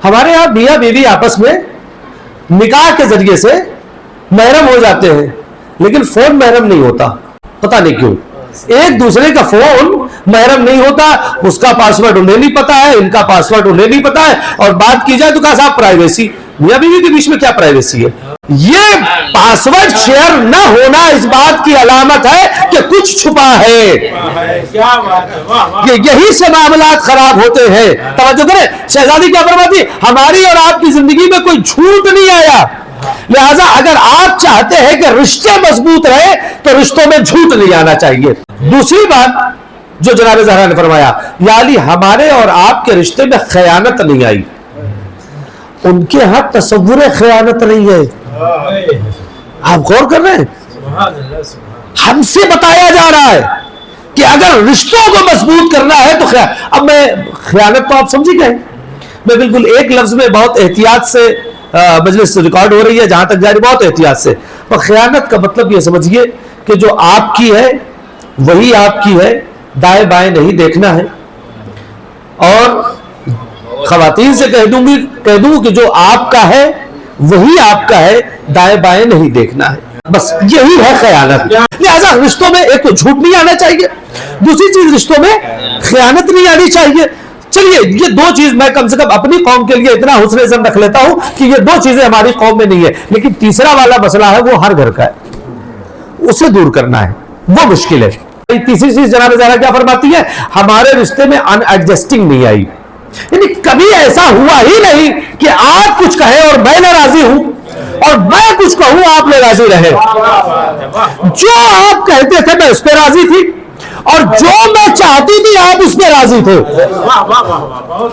ہمارے یہاں میاں بیوی آپس میں نکاح کے ذریعے سے محرم ہو جاتے ہیں، لیکن فون محرم نہیں ہوتا، پتہ نہیں کیوں ایک دوسرے کا فون محرم نہیں ہوتا، اس کا پاسورڈ انہیں نہیں پتا ہے، ان کا پاسورڈ انہیں نہیں پتا ہے، اور بات کی جائے تو کہا صاحب پرائیویسی، میاں بیوی کے بیچ میں کیا پرائیویسی ہے؟ یہ پاسورڈ شیئر نہ ہونا اس بات کی علامت ہے کہ کچھ چھپا ہے، یہی سے معاملات خراب ہوتے ہیں۔ توجہ کریں، شہزادی کیا فرماتی؟ ہماری اور آپ کی زندگی میں کوئی جھوٹ نہیں آیا، لہذا اگر آپ چاہتے ہیں کہ رشتے مضبوط رہے تو رشتوں میں جھوٹ نہیں آنا چاہیے۔ دوسری بات جو جناب زہرا نے فرمایا، یا علی ہمارے اور آپ کے رشتے میں خیانت نہیں آئی، ان کے ہاں تصور خیانت نہیں ہے۔ آپ غور کر رہے ہیں؟ ہم سے بتایا جا رہا ہے کہ اگر رشتوں کو مضبوط کرنا ہے تو اب میں خیانت تو آپ سمجھی گئے، میں بالکل ایک لفظ میں بہت احتیاط سے مجلس ریکارڈ ہو رہی ہے جہاں تک جاری، بہت احتیاط سے، پر خیانت کا مطلب یہ سمجھیے کہ جو آپ کی ہے وہی آپ کی ہے، دائیں بائیں نہیں دیکھنا ہے، اور خواتین سے کہہ دوں کہ جو آپ کا ہے وہی آپ کا ہے، دائیں بائیں نہیں دیکھنا ہے، بس یہی ہے خیانت۔ لہذا رشتوں میں ایک تو جھوٹ نہیں آنا چاہیے، دوسری چیز رشتوں میں خیانت نہیں آنی چاہیے۔ چلیے یہ دو چیز میں کم سے کم اپنی قوم کے لیے اتنا حسن ظن رکھ لیتا ہوں کہ یہ دو چیزیں ہماری قوم میں نہیں ہے، لیکن تیسرا والا مسئلہ ہے وہ ہر گھر کا ہے، اسے دور کرنا ہے، وہ مشکل ہے۔ تیسری چیز جناب زہرا کیا فرماتی ہے؟ ہمارے رشتے میں ان ایڈجسٹنگ نہیں آئی، یعنی کبھی ایسا ہوا ہی نہیں کہ آپ کچھ کہیں اور میں ناراضی ہوں اور میں کچھ کہوں آپ نے راضی رہے، جو آپ کہتے تھے میں اس پہ راضی تھی اور جو میں چاہتی تھی آپ اس پہ راضی تھے۔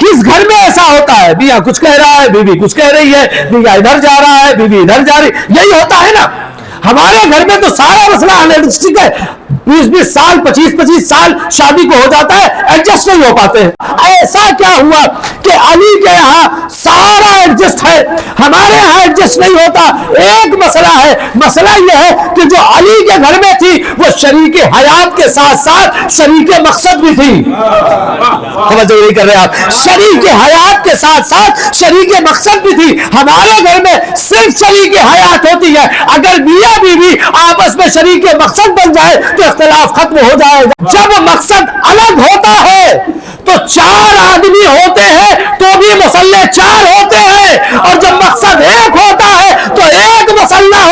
کس گھر میں ایسا ہوتا ہے؟ میاں کچھ کہہ رہا ہے، بیوی کچھ کہہ رہی ہے، میاں ادھر جا رہا ہے، بیوی ادھر جا رہی، یہی ہوتا ہے نا۔ ہمارے گھر میں تو سارا مسئلہ انریلسٹک ہے، 20 سال 25 سال شادی کو ہو جاتا ہے، ایڈجسٹ نہیں ہو پاتے ہیں۔ ایسا کیا ہوا کہ علی کے یہاں سارا ایڈجسٹ ہے، ہمارے یہاں ایڈجسٹ نہیں ہوتا؟ ایک مسئلہ ہے، مسئلہ یہ ہے کہ جو علی کے گھر میں تھی وہ شریک حیات کے ساتھ ساتھ شریک مقصد بھی تھی۔ توجہ نہیں کر رہے آپ؟ شریک حیات کے ساتھ ساتھ شریک مقصد بھی تھی۔ ہمارے گھر میں صرف شریک حیات ہوتی ہے، اگر میاں بیوی آپس میں شریک مقصد بن جائے تو اختلاف ختم ہو جائے گا۔ جب مقصد الگ ہوتا ہے تو 4 آدمی ہوتے ہیں تو بھی مسئلے 4 ہوتے ہیں، اور جب مقصد ایک ہوتا ہے تو ایک مسئلہ